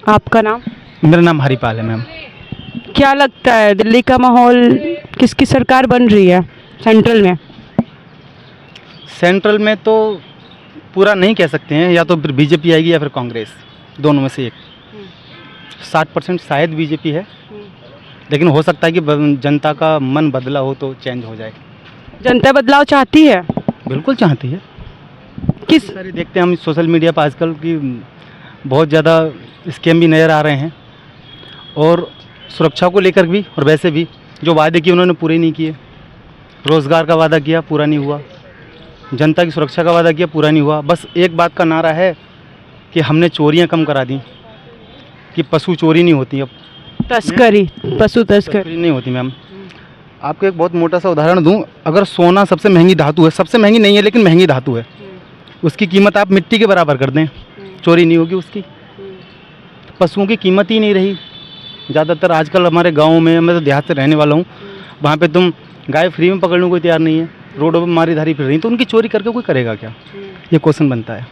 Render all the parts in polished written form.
आपका नाम? मेरा नाम हरिपाल है मैम। क्या लगता है दिल्ली का माहौल, किसकी सरकार बन रही है सेंट्रल में? सेंट्रल में तो पूरा नहीं कह सकते हैं, या तो फिर बीजेपी आएगी या फिर कांग्रेस, दोनों में से एक। 60% शायद बीजेपी है, लेकिन हो सकता है कि जनता का मन बदला हो तो चेंज हो जाए। जनता बदलाव चाहती है? बिल्कुल चाहती है। किस सारी देखते हैं हम सोशल मीडिया पर आजकल की बहुत ज़्यादा स्कैम भी नज़र आ रहे हैं, और सुरक्षा को लेकर भी, और वैसे भी जो वादे किए उन्होंने पूरे नहीं किए। रोज़गार का वादा किया, पूरा नहीं हुआ। जनता की सुरक्षा का वादा किया, पूरा नहीं हुआ। बस एक बात का नारा है कि हमने चोरियां कम करा दी, कि पशु चोरी नहीं होती अब, तस्करी, पशु तस्करी चोरी नहीं होती मैम। आपको एक बहुत मोटा सा उदाहरण दूं, अगर सोना सबसे महंगी धातु है, सबसे महंगी नहीं है लेकिन महंगी धातु है, उसकी कीमत आप मिट्टी के बराबर कर दें, चोरी नहीं होगी उसकी। पशुओं की कीमत ही नहीं रही। ज़्यादातर आजकल हमारे गाँव में, मैं तो देहात से रहने वाला हूँ, वहाँ पे तुम गाय फ्री में पकड़ने को कोई तैयार नहीं है, रोडों पर मारी धारी फिर रही, तो उनकी चोरी करके कोई करेगा क्या? ये क्वेश्चन बनता है।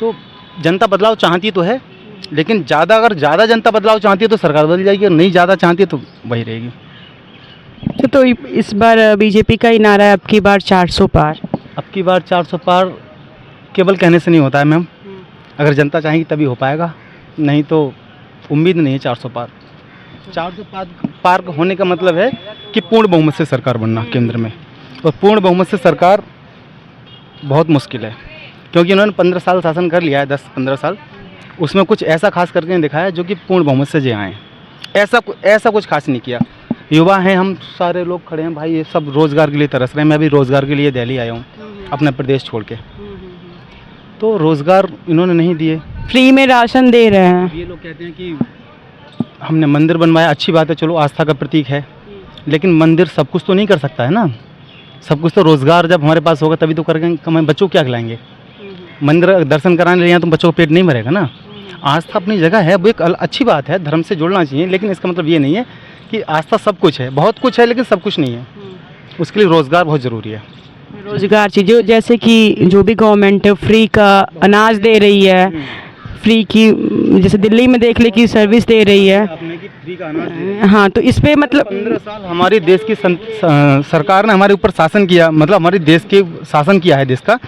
तो जनता बदलाव चाहती तो है, लेकिन अगर ज़्यादा जनता बदलाव चाहती है तो सरकार बदल जाएगी, और नहीं ज़्यादा चाहती है तो वही रहेगी। तो इस बार बीजेपी का ही नारा है, अब की बार 400 पार। अब की बार 400 पार केवल कहने से नहीं होता है मैम, अगर जनता चाहेगी तभी हो पाएगा, नहीं तो उम्मीद नहीं है 400 पार। 400 पार होने का मतलब है कि पूर्ण बहुमत से सरकार बनना केंद्र में, और पूर्ण बहुमत से सरकार बहुत मुश्किल है, क्योंकि उन्होंने 15 साल शासन कर लिया है, 10-15 साल, उसमें कुछ ऐसा खास करके नहीं दिखाया जो कि पूर्ण बहुमत से जे आए। ऐसा कुछ खास नहीं किया। युवा हैं हम, सारे लोग खड़े हैं भाई, ये सब रोज़गार के लिए तरस रहे हैं। मैं अभी रोज़गार के लिए दिल्ली आया हूँ अपना प्रदेश छोड़ के, तो रोज़गार इन्होंने नहीं दिए। फ्री में राशन दे रहे हैं। ये लोग कहते हैं कि हमने मंदिर बनवाया, अच्छी बात है, चलो आस्था का प्रतीक है, लेकिन मंदिर सब कुछ तो नहीं कर सकता है ना। सब कुछ तो रोज़गार जब हमारे पास होगा तभी तो करेंगे, कमाएं। बच्चों को क्या खिलाएंगे? मंदिर दर्शन कराने लिए तो बच्चों का पेट नहीं भरेगा ना। आस्था अपनी जगह है, वो एक अच्छी बात है, धर्म से जुड़ना चाहिए, लेकिन इसका मतलब ये नहीं है कि आस्था सब कुछ है। बहुत कुछ है लेकिन सब कुछ नहीं है। उसके लिए रोज़गार बहुत ज़रूरी है। रोजगार चीज़ें, जैसे कि जो भी गवर्नमेंट फ्री का अनाज दे रही है, फ्री की, जैसे दिल्ली में देख ले कि सर्विस दे रही है। फ्री का अनाज दे रही है। हाँ, तो इस पे मतलब 15 साल हमारी देश की सरकार ने हमारे ऊपर शासन किया, मतलब हमारे देश के शासन किया है देश का,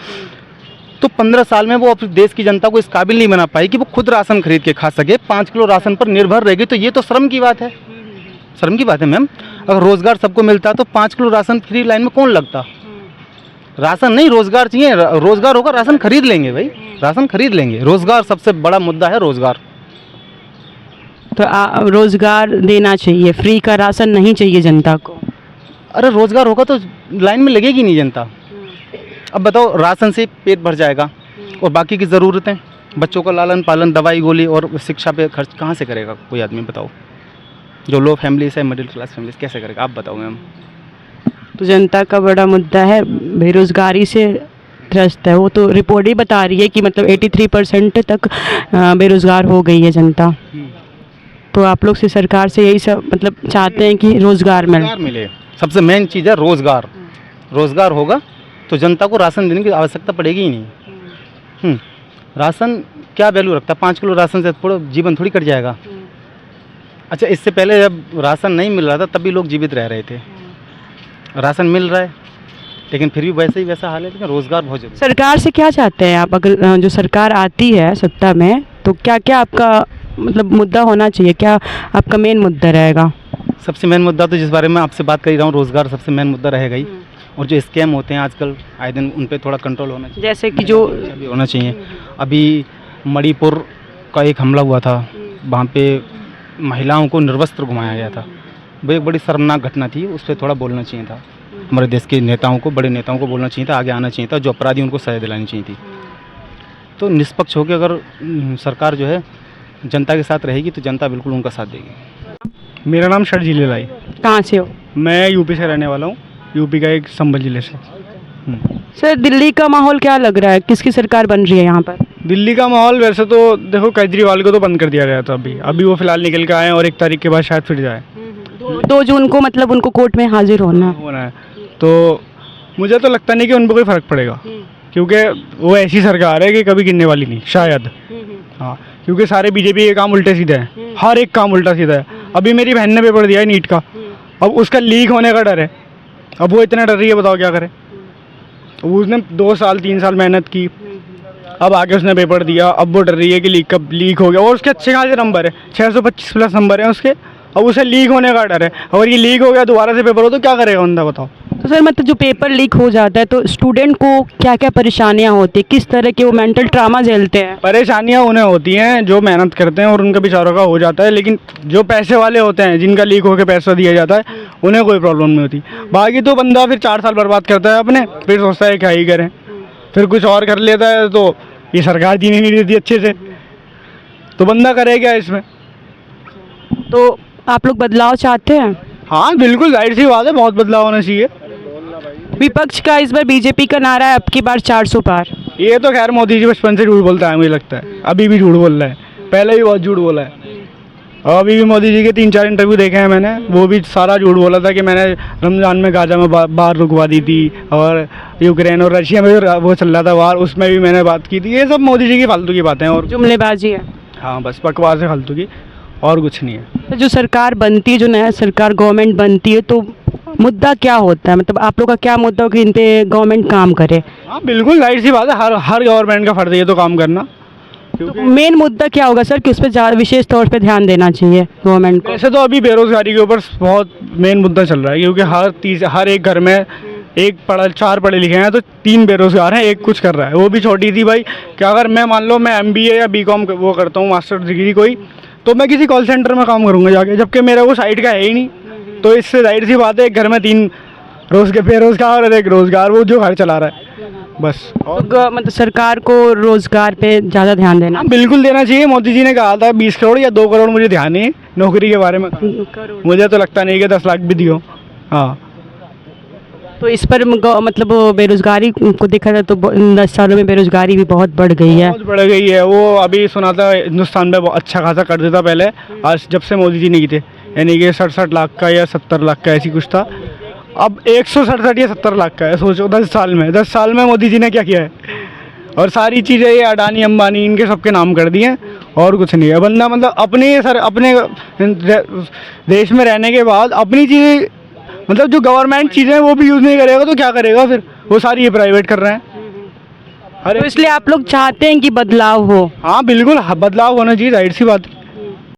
तो 15 साल में वो अपने देश की जनता को इस काबिल नहीं बना पाई कि वो खुद राशन खरीद के खा सके। 5 किलो राशन पर निर्भर रहेगी, तो ये तो शर्म की बात है। शर्म की बात है मैम। अगर रोज़गार सबको मिलता तो 5 किलो राशन फ्री लाइन में कौन लगता? राशन नहीं, रोज़गार चाहिए। रोज़गार होगा, राशन खरीद लेंगे भाई, राशन खरीद लेंगे। रोज़गार सबसे बड़ा मुद्दा है, रोज़गार। तो रोजगार देना चाहिए, फ्री का राशन नहीं चाहिए जनता को। अरे रोज़गार होगा तो लाइन में लगेगी नहीं जनता। अब बताओ, राशन से पेट भर जाएगा और बाकी की ज़रूरतें, बच्चों का लालन पालन, दवाई गोली और शिक्षा पे खर्च कहाँ से करेगा कोई आदमी? बताओ, जो लो फैमिलीज है, मिडिल क्लास फैमिलीज, कैसे करेगा? आप बताओ मैम। तो जनता का बड़ा मुद्दा है, बेरोजगारी से त्रस्त है। वो तो रिपोर्ट ही बता रही है कि मतलब 83% तक बेरोजगार हो गई है जनता। तो आप लोग से, सरकार से यही सब मतलब चाहते हैं कि रोज़गार मिले। सबसे मेन चीज़ है रोज़गार। रोज़गार होगा तो जनता को राशन देने की आवश्यकता पड़ेगी ही नहीं। राशन क्या वैल्यू रखता है? 5 किलो राशन से थोड़ा जीवन थोड़ी कट जाएगा। अच्छा, इससे पहले जब राशन नहीं मिल रहा था तब भी लोग जीवित रह रहे थे। राशन मिल रहा है लेकिन फिर भी वैसे ही वैसा हाल है। लेकिन रोज़गार बहुत जरूरी। सरकार से क्या चाहते हैं आप? अगर जो सरकार आती है सत्ता में, तो क्या क्या आपका मतलब मुद्दा होना चाहिए? क्या आपका मेन मुद्दा रहेगा? सबसे मेन मुद्दा तो जिस बारे में आपसे बात कर रहा हूँ, रोज़गार सबसे मेन मुद्दा रहेगा ही। और जो स्कैम होते हैं आजकल आए दिन, उन पे थोड़ा कंट्रोल होना चाहिए। जैसे कि जो भी होना चाहिए। अभी मणिपुर का एक हमला हुआ था, वहाँ पे महिलाओं को निर्वस्त्र घुमाया गया था। वो एक बड़ी शर्मनाक घटना थी, उस पर थोड़ा बोलना चाहिए था। हमारे देश के नेताओं को, बड़े नेताओं को बोलना चाहिए था, आगे आना चाहिए था। जो अपराधी उनको सजा दिलानी चाहिए थी। तो निष्पक्ष होकर अगर सरकार जो है जनता के साथ रहेगी तो जनता बिल्कुल उनका साथ देगी। मेरा नाम शर्जील लाई। कहाँ से हो? मैं यूपी से रहने वाला हूँ, यूपी का एक संभल जिले से। सर, दिल्ली का माहौल क्या लग रहा है? किसकी सरकार बन रही है यहाँ पर? दिल्ली का माहौल वैसे तो देखो, केजरीवाल को तो बंद कर दिया गया था। अभी वो फिलहाल निकल के आए हैं और 1 तारीख के बाद शायद फिर जाए। 2 जून को मतलब उनको कोर्ट में हाजिर होना है। तो मुझे तो लगता नहीं कि उन पर कोई फ़र्क पड़ेगा। क्योंकि वो ऐसी सरकार है कि कभी गिरने वाली नहीं शायद। हाँ, क्योंकि सारे बीजेपी के काम उल्टे सीधे हैं, हर एक काम उल्टा सीधा है। अभी मेरी बहन ने पेपर दिया है नीट का, अब उसका लीक होने का डर है, अब वो इतना डर रही है, बताओ क्या करे। उसने 2 साल 3 साल मेहनत की, अब आके उसने पेपर दिया, अब वो डर रही है कि लीक कब लीक हो गया। और उसके अच्छे खासे नंबर है, 625 प्लस नंबर है उसके, अब उसे लीक होने का डर है। अगर ये लीक हो गया दोबारा से पेपर हो तो क्या करेगा बंदा, बताओ। तो सर मतलब जो पेपर लीक हो जाता है तो स्टूडेंट को क्या क्या परेशानियां होती है, किस तरह के वो मेंटल ट्रामा झेलते हैं? परेशानियां उन्हें होती हैं जो मेहनत करते हैं और उनका बेचारों का हो जाता है, लेकिन जो पैसे वाले होते हैं जिनका लीक होकर पैसा दिया जाता है उन्हें कोई प्रॉब्लम नहीं होती। बाकी तो बंदा फिर 4 साल बर्बाद करता है अपने, फिर सोचता है क्या ही करें, फिर कुछ और कर लेता है। तो ये सरकार जीने नहीं देती अच्छे से, तो बंदा करे क्या इसमें। तो आप लोग बदलाव चाहते हैं? हाँ बिल्कुल, जाहिर सी बात है, बहुत बदलाव होना चाहिए। विपक्ष का इस बार बीजेपी का नारा है अब की बार 400 पार। ये तो खैर मोदी जी बचपन से झूठ बोलता है, मुझे लगता है अभी भी झूठ बोल रहा है, पहले भी बहुत झूठ बोला है। और अभी भी मोदी जी के 3-4 इंटरव्यू देखे हैं मैंने, वो भी सारा झूठ बोला था कि मैंने रमज़ान में गाजा में बाहर रुकवा दी थी, और यूक्रेन और रशिया में वो चल रहा था वार, उसमें भी मैंने बात की थी। ये सब मोदी जी की फालतू की बातें हैं और जुमलेबाजी है। हाँ बस बकवास है फालतू की, और कुछ नहीं है। तो जो सरकार बनती है, जो नया सरकार गवर्नमेंट बनती है, तो मुद्दा क्या होता है? मतलब आप लोग का क्या मुद्दा हो कि इन पे गवर्नमेंट काम करे? हाँ बिल्कुल, जाहिर सी बात है, हर गवर्नमेंट का फर्ज है ये तो काम करना। तो मेन मुद्दा क्या होगा सर कि उस पर ज़्यादा विशेष तौर पे ध्यान देना चाहिए गवर्नमेंट को? वैसे तो अभी बेरोजगारी के ऊपर बहुत मेन मुद्दा चल रहा है, क्योंकि हर एक घर में 4 पढ़े लिखे हैं तो 3 बेरोजगार हैं, एक कुछ कर रहा है, वो भी छोटी थी भाई। क्या अगर मैं मान लो मैं MBA या BCom वो करता हूँ, मास्टर डिग्री कोई, तो मैं किसी कॉल सेंटर में काम करूँगा जाके, जबकि मेरा वो साइड का है ही नहीं। तो इससे जाहिर सी बात है एक घर में 3 बेरोजगार और एक रोजगार, वो जो घर चला रहा है बस। और तो मतलब सरकार को रोजगार पे ज़्यादा ध्यान देना हाँ बिल्कुल देना चाहिए। मोदी जी ने कहा था 20 करोड़ या 2 करोड़, मुझे ध्यान नहीं है नौकरी के बारे में, मुझे तो लगता नहीं कि 10 लाख भी दियो। हाँ, तो इस पर मतलब बेरोजगारी को देखा जाए तो 10 सालों में बेरोजगारी भी बहुत बढ़ गई है। बहुत बढ़ गई है। वो अभी सुना था हिंदुस्तान में बहुत अच्छा खासा कर देता पहले, आज जब से मोदी जी नहीं थे, यानी कि 67 लाख का या 70 लाख का ऐसी कुछ था, अब 167 या 70 लाख का है। सोचो 10 साल में मोदी जी ने क्या किया है। और सारी चीज़ें ये अडानी अंबानी इनके सबके नाम कर दिए, और कुछ नहीं है। बंदा मतलब अपने देश में रहने के बाद अपनी चीज़ें, मतलब जो गवर्नमेंट चीज़ें वो भी यूज़ नहीं करेगा तो क्या करेगा फिर, वो सारी ये प्राइवेट कर रहे हैं। तो इसलिए आप लोग चाहते हैं कि बदलाव हो? हाँ बिल्कुल, बदलाव होना चाहिए, जाहिर सी बात है।